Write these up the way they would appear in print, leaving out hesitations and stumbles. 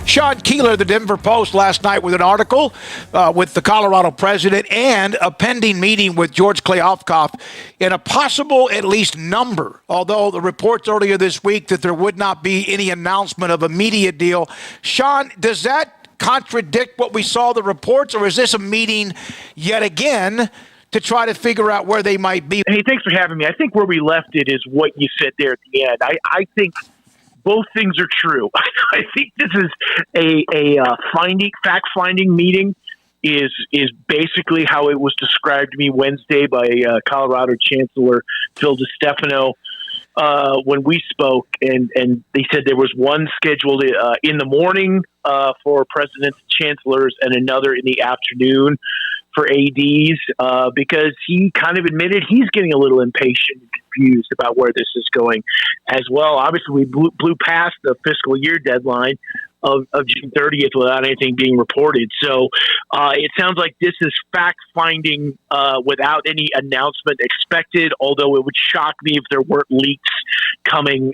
Sean Keeler, the Denver Post, last night with an article with the Colorado president and a pending meeting with George Kliavkoff in a possible at least number, although the reports earlier this week that there would not be any announcement of a media deal. Sean, does that contradict what we saw the reports, or is this a meeting yet again to try to figure out where they might be? Hey, thanks for having me. I think where we left it is what you said there at the end. I think both things are true. I think this is a fact-finding meeting is basically how it was described to me Wednesday by Colorado Chancellor Phil DeStefano when we spoke, and they said there was one scheduled in the morning for presidents and chancellors and another in the afternoon for ADs, because he kind of admitted he's getting a little impatient and confused about where this is going as well. Obviously, we blew past the fiscal year deadline of June 30th without anything being reported. So it sounds like this is fact-finding without any announcement expected, although it would shock me if there weren't leaks coming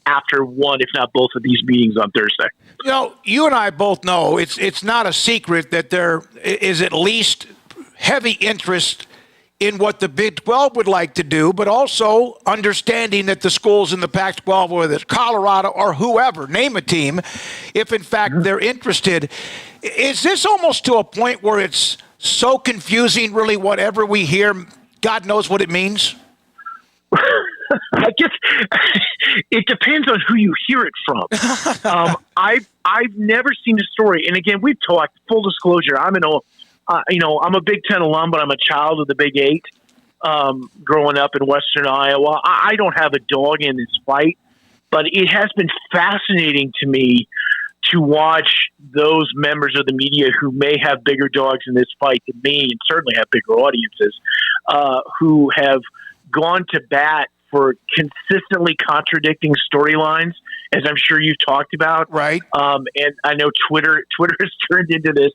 after one, if not both of these meetings on Thursday. You know, you and I both know it's not a secret that there is at least heavy interest in what the Big 12 would like to do, but also understanding that the schools in the Pac-12, whether it's Colorado or whoever, name a team, if in fact they're interested. Is this almost to a point where it's so confusing, really, whatever we hear, God knows what it means? I guess it depends on who you hear it from. I've never seen a story, and again, we've talked. Full disclosure, I'm a Big Ten alum, but I'm a child of the Big Eight. Growing up in Western Iowa, I don't have a dog in this fight, but it has been fascinating to me to watch those members of the media who may have bigger dogs in this fight than me, and certainly have bigger audiences, who have gone to bat for consistently contradicting storylines, as I'm sure you've talked about. Right. And I know Twitter has turned into this,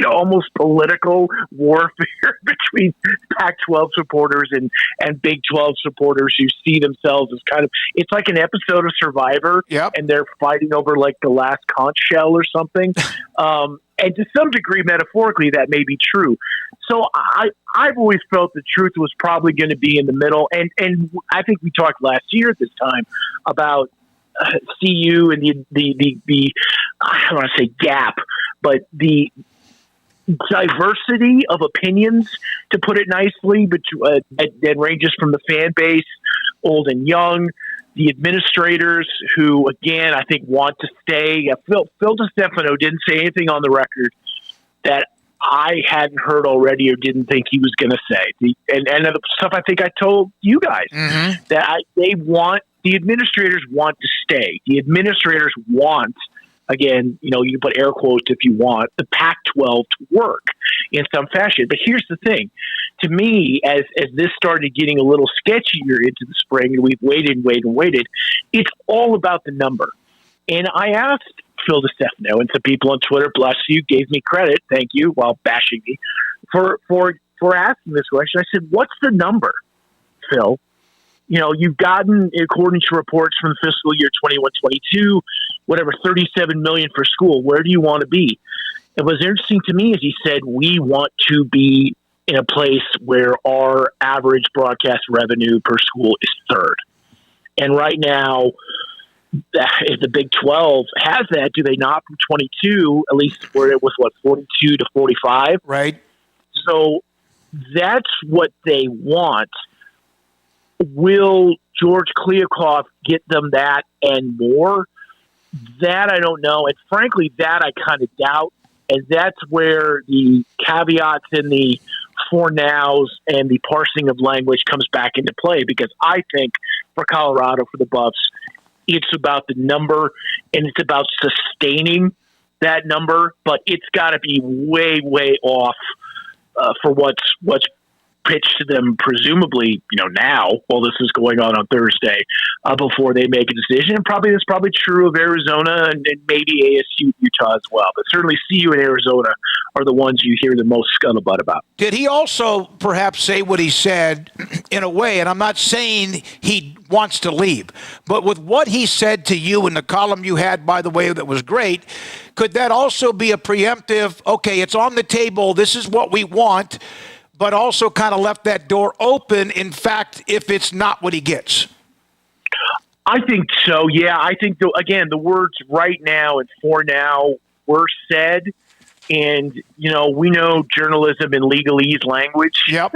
almost political warfare between Pac-12 supporters and Big 12 supporters who see themselves as it's like an episode of Survivor. Yep. And they're fighting over like the last conch shell or something. And to some degree, metaphorically, that may be true. So I've always felt the truth was probably going to be in the middle. And I think we talked last year at this time about CU and the I don't want to say gap, but the diversity of opinions, to put it nicely, but that ranges from the fan base, old and young, the administrators who, again, I think want to stay. Phil DeStefano didn't say anything on the record that I hadn't heard already or didn't think he was going to say. And the stuff I think I told you guys, that the administrators want to stay. The administrators want, again, you can put air quotes if you want, the Pac-12 to work in some fashion. But here's the thing. To me, as this started getting a little sketchier into the spring, and we've waited, it's all about the number. And I asked Phil DeStefano, and some people on Twitter, bless you, gave me credit, thank you, while bashing me, for asking this question. I said, what's the number, Phil? You've gotten, according to reports from fiscal year 21-22, whatever, $37 million for school. Where do you want to be? It was interesting to me as he said, we want to be in a place where our average broadcast revenue per school is third. And right now, if the Big 12 has that, do they not, from 22, at least where it was, 42 to 45? Right. So that's what they want. Will George Kliavkoff get them that and more? That I don't know. And frankly, that I kind of doubt. And that's where the caveats in the for nows and the parsing of language comes back into play. Because I think for Colorado, for the Buffs, it's about the number and it's about sustaining that number. But it's got to be way, way off for what's pitched to them, presumably, now, while this is going on Thursday, before they make a decision. And that's probably true of Arizona and maybe ASU, Utah as well. But certainly CU and Arizona are the ones you hear the most scuttlebutt about. Did he also perhaps say what he said in a way, and I'm not saying he wants to leave, but with what he said to you in the column you had, by the way, that was great, could that also be a preemptive, okay, it's on the table, this is what we want, but also kind of left that door open, in fact, if it's not what he gets? I think so, yeah. I think, the words right now and for now were said. And, we know journalism in legalese language. Yep.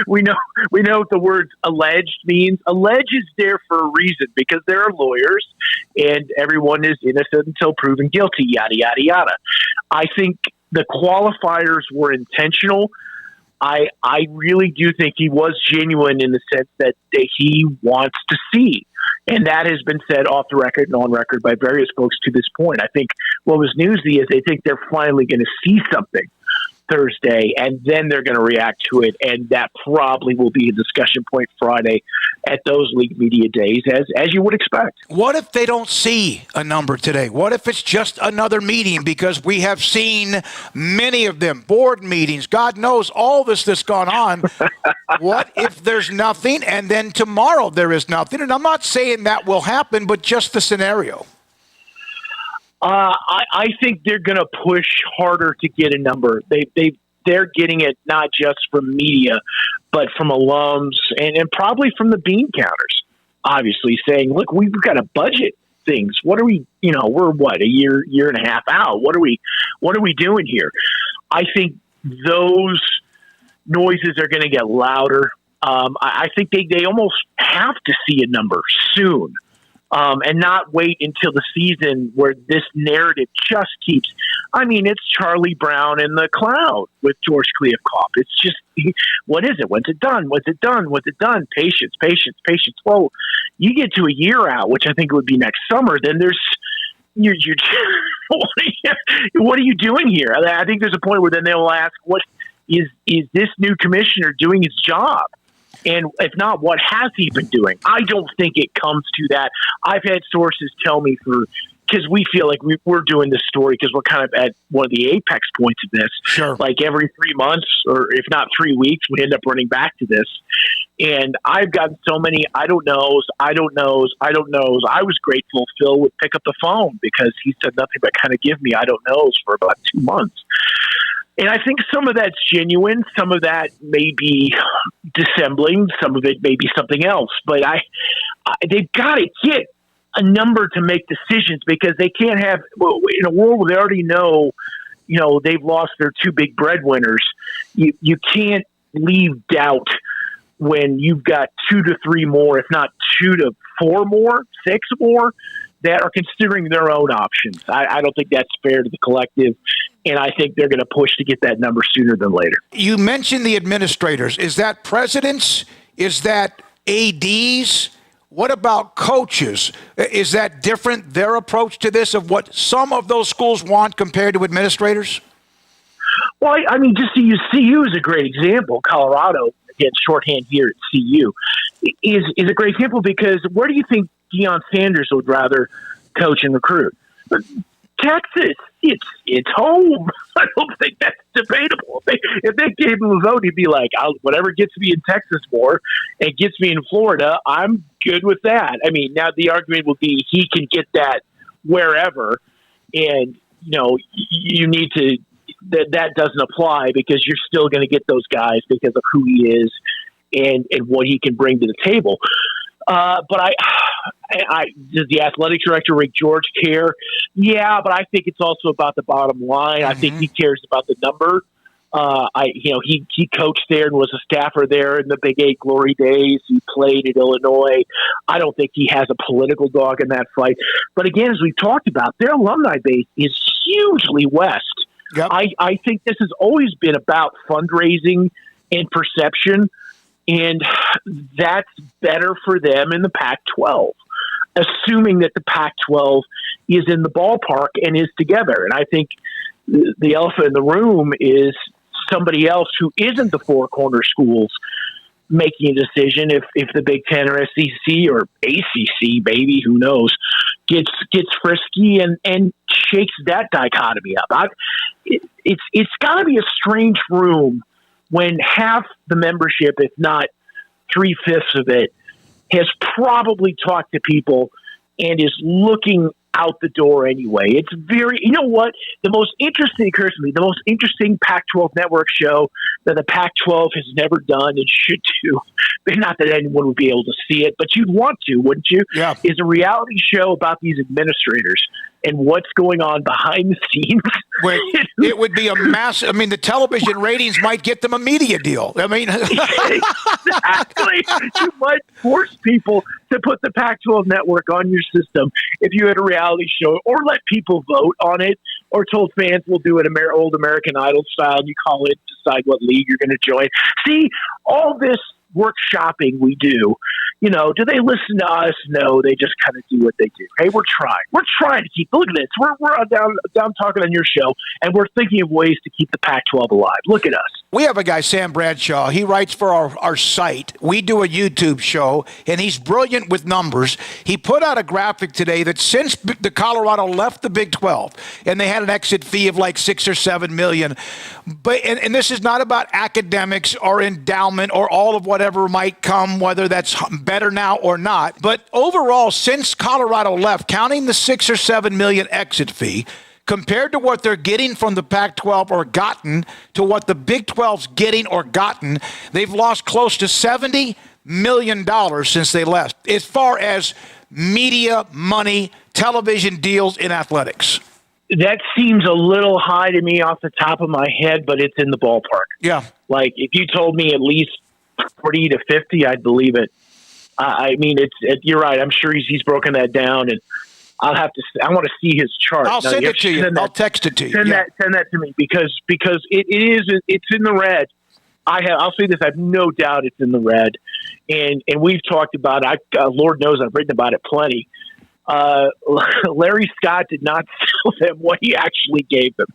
We know what the word alleged means. Alleged is there for a reason because there are lawyers and everyone is innocent until proven guilty, yada, yada, yada. I think the qualifiers were intentional. I really do think he was genuine in the sense that he wants to see. And that has been said off the record and on record by various folks to this point. I think what was newsy is they think they're finally going to see something Thursday, and then they're going to react to it, and that probably will be a discussion point Friday at those league media days, as you would expect. What if they don't see a number today? What if it's just another meeting? Because we have seen many of them, board meetings, God knows all this that's gone on. What if there's nothing, and then tomorrow there is nothing? And I'm not saying that will happen, but just the scenario. I think they're going to push harder to get a number. They're getting it not just from media, but from alums and probably from the bean counters, obviously saying, look, we've got to budget things. What are we, we're a year and a half out. What are we doing here? I think those noises are going to get louder. I think they almost have to see a number soon. And not wait until the season where this narrative just keeps. I mean, it's Charlie Brown in the cloud with George Kliavkoff. It's just, what is it? When's it done? When's it done? When's it done? Patience. Well, you get to a year out, which I think would be next summer. Then there's you're what are you doing here? I think there's a point where then they'll ask, what is this new commissioner doing his job? And if not, what has he been doing? I don't think it comes to that. I've had sources tell me because we feel like we're doing this story because we're kind of at one of the apex points of this. Sure. Like every 3 months, or if not 3 weeks, we end up running back to this. And I've gotten so many I don't knows. I was grateful Phil would pick up the phone because he said nothing but kind of give me I don't knows for about 2 months. And I think some of that's genuine. Some of that may be dissembling. Some of it may be something else. But they've got to get a number to make decisions because they can't have in a world where they already know, they've lost their two big breadwinners. You can't leave doubt when you've got 2 to 3 more, if not 2 to 4 more, 6 more that are considering their own options. I don't think that's fair to the collective. And I think they're going to push to get that number sooner than later. You mentioned the administrators. Is that presidents? Is that ADs? What about coaches? Is that different, their approach to this, of what some of those schools want compared to administrators? Well, I mean, just CU is a great example. Colorado, again, shorthand here at CU, is a great example because where do you think Deion Sanders would rather coach and recruit? Texas, it's home. I don't think that's debatable. If they gave him a vote, he'd be like, whatever gets me in Texas more and gets me in Florida, I'm good with that. I mean, now the argument will be he can get that wherever, and you need to. That doesn't apply because you're still going to get those guys because of who he is and what he can bring to the table. But does the athletic director, Rick George, care? Yeah, but I think it's also about the bottom line. I think he cares about the number. He coached there and was a staffer there in the Big 8 glory days. He played at Illinois. I don't think he has a political dog in that fight. But again, as we've talked about, their alumni base is hugely West. Yep. I think this has always been about fundraising and perception, and that's better for them in the Pac-12, assuming that the Pac-12 is in the ballpark and is together. And I think the elephant in the room is somebody else who isn't the four corner schools making a decision if the Big Ten or SEC or ACC, maybe, who knows, gets frisky and shakes that dichotomy up. It's got to be a strange room when half the membership, if not 3/5 of it, has probably talked to people and is looking out the door anyway. It's very, you know what? The most interesting Pac-12 network show that the Pac-12 has never done and should do, not that anyone would be able to see it, but you'd want to, wouldn't you? Yeah. Is a reality show about these administrators and what's going on behind the scenes. It would be a massive. I mean, the television ratings might get them a media deal. I mean, exactly. You might force people to put the Pac-12 network on your system if you had a reality show, or let people vote on it, or told fans we'll do it old American Idol style. And you call it, decide what league you're going to join. See, all this workshopping we do, do they listen to us? No, they just kind of do what they do. Hey, we're trying to keep, look at this. We're down talking on your show, and we're thinking of ways to keep the Pac-12 alive. Look at us. We have a guy, Sam Bradshaw. He writes for our site. We do a YouTube show, and he's brilliant with numbers. He put out a graphic today that since the Colorado left the Big 12, and they had an exit fee of like $6 or $7 million, and this is not about academics or endowment or all of whatever might come, whether that's better now or not. But overall, since Colorado left, counting the $6 or $7 million exit fee, compared to what they're getting from the Pac-12 or gotten to what the Big 12's getting or gotten, they've lost close to $70 million since they left, as far as media, money, television deals in athletics. That seems a little high to me off the top of my head, but it's in the ballpark. Yeah. Like, if you told me at least 40 to 50, I'd believe it. I mean, you're right. I'm sure he's broken that down, and I want to see his chart. I'll send it to you. I'll text it to you. Send that to me because it's in the red. I'll say this. I have no doubt it's in the red, and we've talked about it. Lord knows I've written about it plenty. Larry Scott did not sell them what he actually gave them.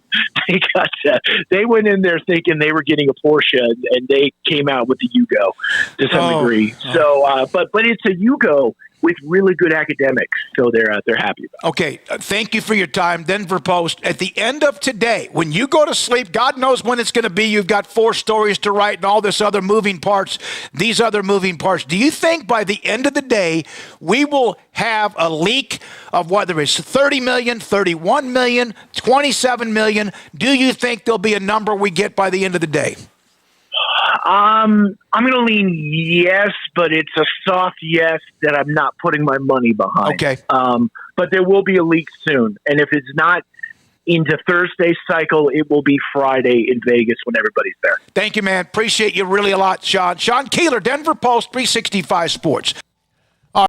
They went in there thinking they were getting a Porsche, and they came out with the Yugo to some degree. So, but it's a Yugo with really good academics, so they're happy about it. Okay, thank you for your time, Denver Post. At the end of today, when you go to sleep, God knows when it's going to be, you've got 4 stories to write and all this other moving parts, these other moving parts. Do you think by the end of the day, we will have a leak of whether it's 30 million, 31 million, 27 million? Do you think there'll be a number we get by the end of the day? I'm going to lean yes, but it's a soft yes that I'm not putting my money behind. Okay. But there will be a leak soon. And if it's not into Thursday's cycle, it will be Friday in Vegas when everybody's there. Thank you, man. Appreciate you really a lot, Sean. Sean Keeler, Denver Post, 365 Sports.